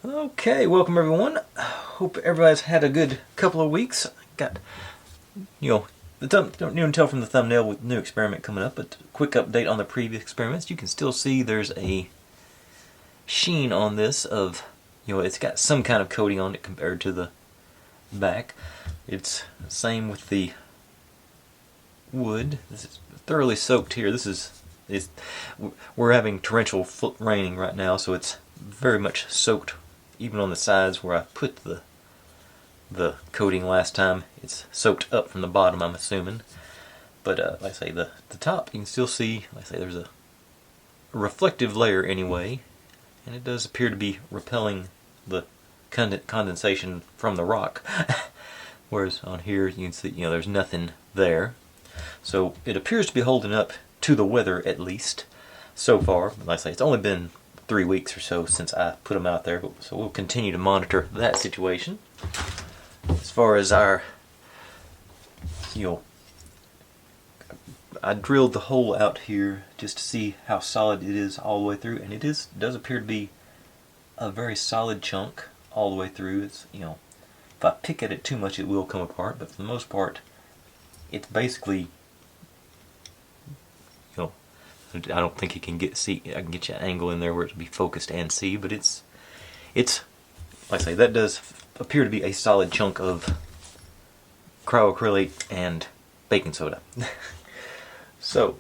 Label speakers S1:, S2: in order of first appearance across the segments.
S1: Okay, welcome everyone. Hope everybody's had a good couple of weeks. Got, don't even tell from the thumbnail with new experiment coming up, but quick update on the previous experiments. You can still see there's a sheen on this of, it's got some kind of coating on it compared to the back. It's the same with the wood. This is thoroughly soaked here. We're having torrential raining right now, so it's very much soaked. Even on the sides where I put the coating last time, it's soaked up from the bottom, I'm assuming. But like I say, the top, you can still see, like I say, there's a reflective layer anyway, and it does appear to be repelling the condensation from the rock. Whereas on here, you can see, there's nothing there. So it appears to be holding up to the weather, at least, so far. Like I say, it's only been 3 weeks or so since I put them out there, so we'll continue to monitor that situation. As far as our, I drilled the hole out here just to see how solid it is all the way through, and it does appear to be a very solid chunk all the way through. It's, if I pick at it too much, it will come apart, but for the most part, it's basically, I don't think you can see. I can get you an angle in there where it'll be focused and see, but it's like I say, that does appear to be a solid chunk of cryocrylate and baking soda. So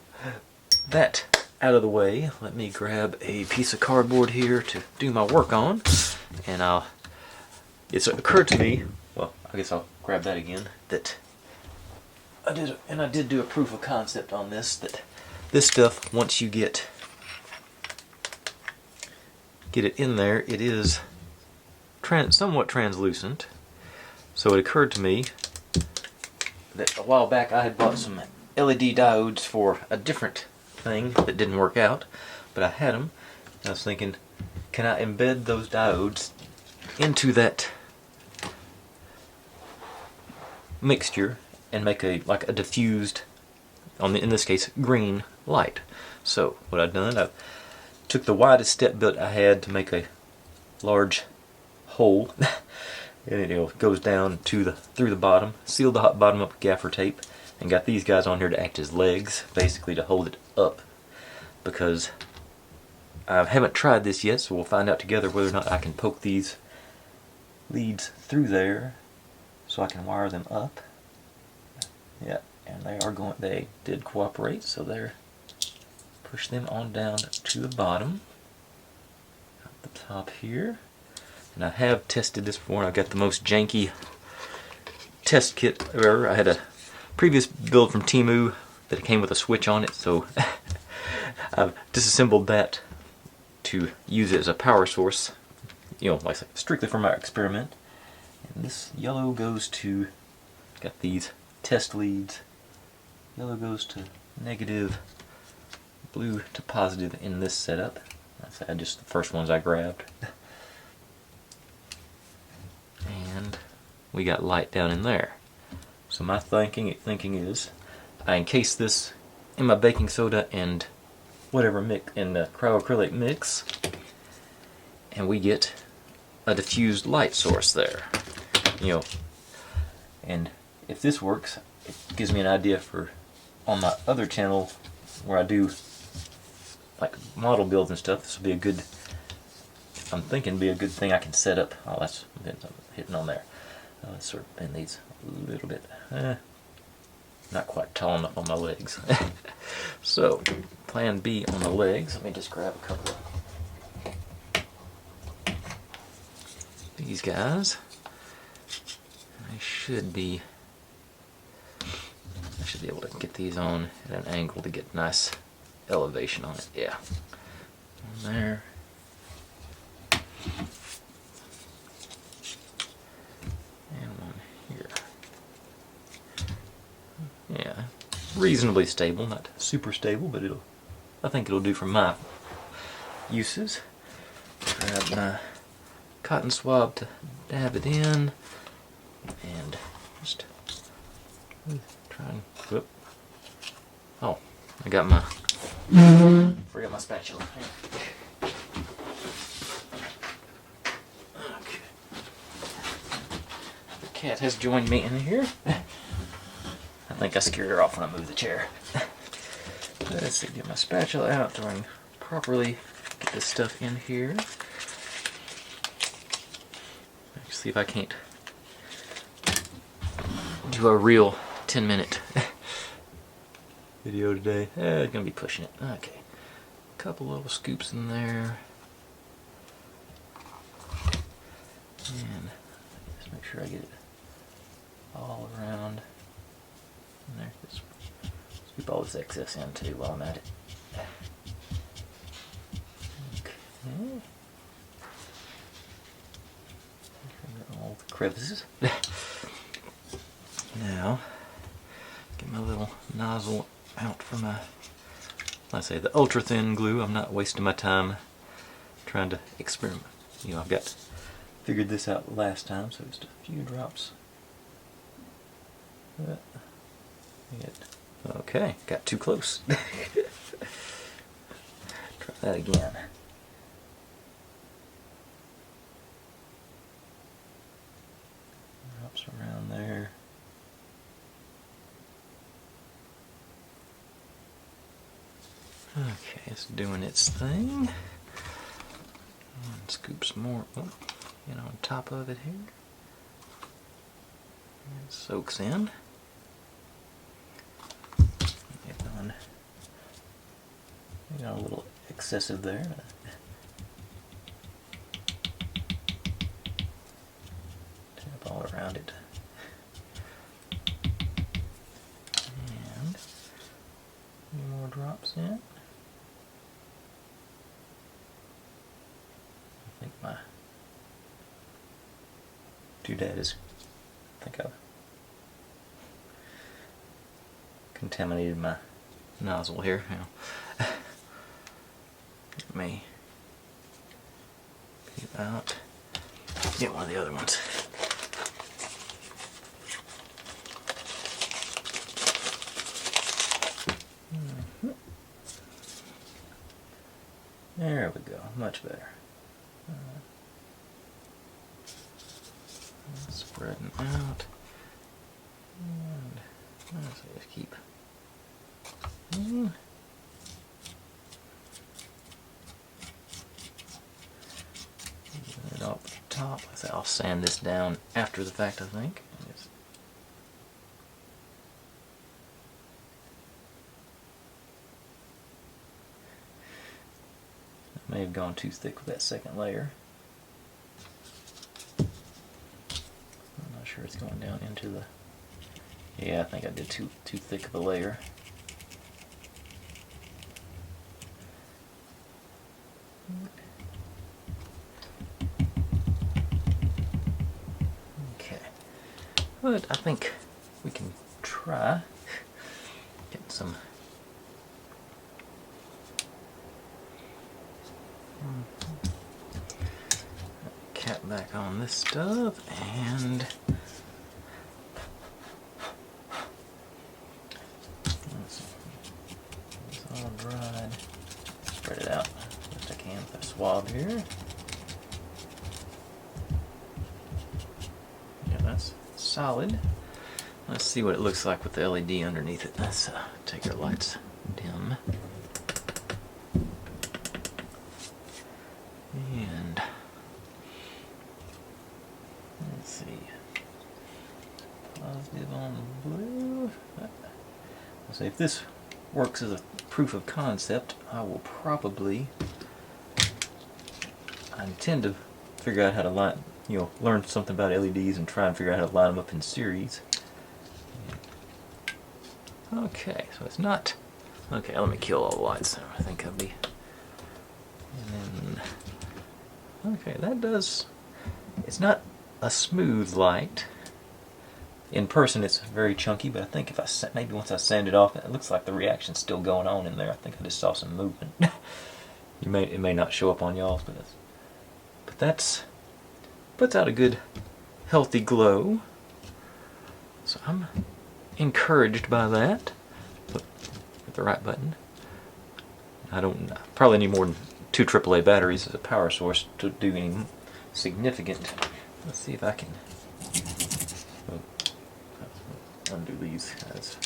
S1: that out of the way, let me grab a piece of cardboard here to do my work on, and it's occurred to me. Well, I guess I'll grab that again. That I did do a proof of concept on this. That this stuff, once you get it in there, it is somewhat translucent. So it occurred to me that a while back I had bought some LED diodes for a different thing that didn't work out, but I had them. I was thinking, can I embed those diodes into that mixture and make a diffused, in this case, green light. So what I've done, I took the widest step bit I had to make a large hole, and it goes down through the bottom. Sealed the bottom up with gaffer tape, and got these guys on here to act as legs, basically to hold it up. Because I haven't tried this yet, so we'll find out together whether or not I can poke these leads through there, so I can wire them up. Yeah. And they did cooperate, so they're push them on down to the bottom, at the top here. And I have tested this before, and I got the most janky test kit ever. I had a previous build from Temu that came with a switch on it, so I've disassembled that to use it as a power source, like I said, strictly for my experiment. And this yellow goes to, got these test leads. Yellow goes to negative, blue to positive in this setup. That's just the first ones I grabbed. And we got light down in there. So my thinking is, I encase this in my baking soda and whatever mix in the cryocrylate mix, and we get a diffused light source there. And if this works, it gives me an idea for on my other channel where I do like model builds and stuff. This will be a good, I'm thinking, be a good thing I can set up. Oh, that's hitting on there. Let's sort of bend these a little bit. Not quite tall enough on my legs. So, plan B on the legs. Let me just grab a couple of these guys. I should be able to get these on at an angle to get nice elevation on it. Yeah. One there. And one here. Yeah. Reasonably stable, not super stable, but I think it'll do for my uses. Grab my cotton swab to dab it in, and just try and, whoop. Oh, I got my, forgot my spatula. cat has joined me in here. I think I scared her off when I moved the chair. Let's see, get my spatula out so I can properly get this stuff in here. Let's see if I can't do a real 10-minute video today. It's gonna be pushing it. Okay, a couple little scoops in there, and just make sure I get it all around in there. Just scoop all this excess in too while I'm at it. Okay. All the crevices. Now, get my little nozzle out for my, I say, the ultra thin glue. I'm not wasting my time trying to experiment. You know, figured this out last time, so just a few drops. Okay, got too close. Try that again. Drops around there. Okay, it's doing its thing. And scoop some more, on top of it here. It soaks in. A little excessive there. Tap all around it. And a few more drops in. I think my doodad is, I think I've contaminated my nozzle here. Let me peep out. Get one of the other ones. There we go, much better. Spreading out. And let's just keep. It off the top. I'll sand this down after the fact, I think. I may have gone too thick with that second layer. I'm not sure it's going down into the. Yeah, I think I did too thick of a layer. Okay, but I think we can try getting some cap back on this stuff, and it's all dried. Spread it out best I can with a swab here. Yeah, that's solid. Let's see what it looks like with the LED underneath it. Let's take our lights dim. And let's see. Positive on the blue. Let's see if this works as a proof of concept. I will probably. I intend to figure out how to line, learn something about LEDs and try and figure out how to line them up in series. Okay, so it's not. Okay, let me kill all the lights. I think I'll be. And then, okay, that does. It's not a smooth light. In person, it's very chunky, but I think if maybe once I sand it off, it looks like the reaction's still going on in there. I think I just saw some movement. It may not show up on y'all's, but that's puts out a good, healthy glow. So I'm encouraged by that. Hit the right button. I don't probably need more than 2 AAA batteries as a power source to do any significant. Let's see if I can undo these guys.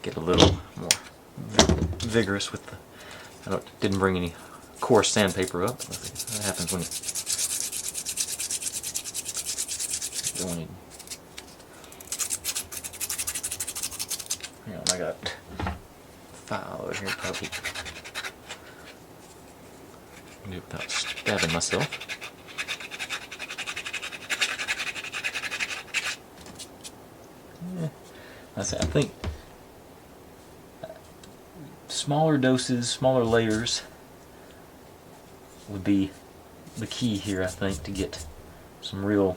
S1: Get a little more vigorous with the. Didn't bring any coarse sandpaper up. That happens when you. I got file over here probably. Do it without stabbing myself. Yeah, I think smaller doses, smaller layers would be the key here, I think, to get some to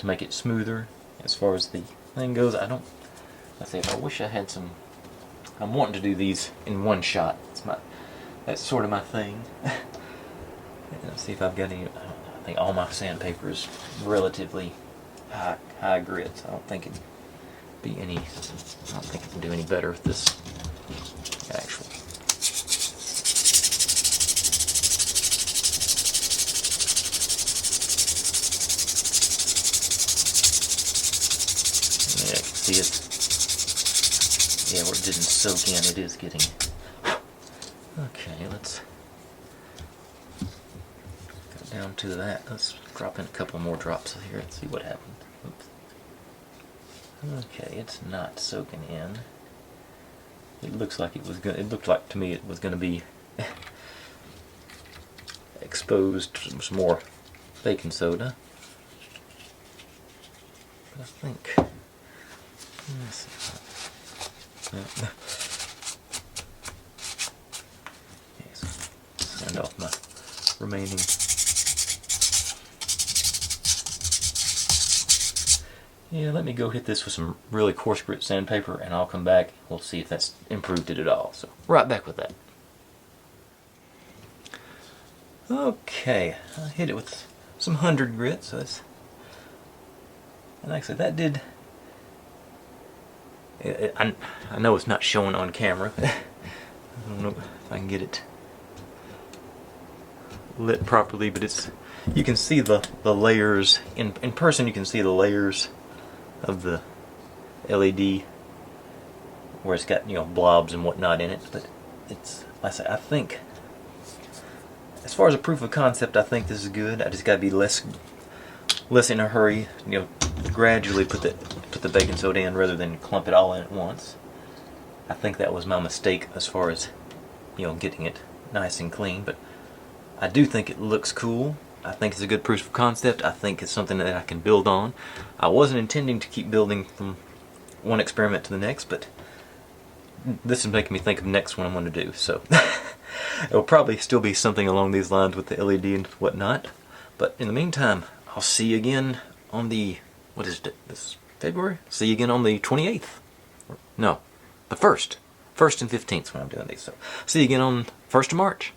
S1: make it smoother as far as the thing goes. I wish I had some. I'm wanting to do these in one shot. That's sort of my thing. Let's see if I've got any. I think all my sandpaper is relatively high grit. So I don't think it'd be any. I don't think it can do any better with this actual. Yeah, see it. Yeah, where it didn't soak in, it is getting. Okay, let's go down to that. Let's drop in a couple more drops here and see what happens. Oops. Okay, it's not soaking in. It looks like it was going. It looked like to me it was going to be exposed to some more baking soda. But I think. Let's see. Yes. Sand off my remaining. Yeah, let me go hit this with some really coarse grit sandpaper and I'll come back. We'll see if that's improved it at all. So, right back with that. Okay, I hit it with some 100 grit, so that's. And like I said, that did. I know it's not showing on camera. I don't know if I can get it lit properly, but it's. You can see the layers in person. You can see the layers of the LED where it's got blobs and whatnot in it. But it's. Like I say, I think as far as a proof of concept, I think this is good. I just got to be less in a hurry. Gradually put the baking soda in rather than clump it all in at once. I think that was my mistake as far as getting it nice and clean, but I do think it looks cool. I think it's a good proof of concept. I think it's something that I can build on. I wasn't intending to keep building from one experiment to the next, but this is making me think of the next one I'm going to do. So it'll probably still be something along these lines with the LED and whatnot. But in the meantime, I'll see you again on the, what is it, this February? See you again on the 28th. No, the 1st. 1st and 15th when I'm doing these. So see you again on 1st of March.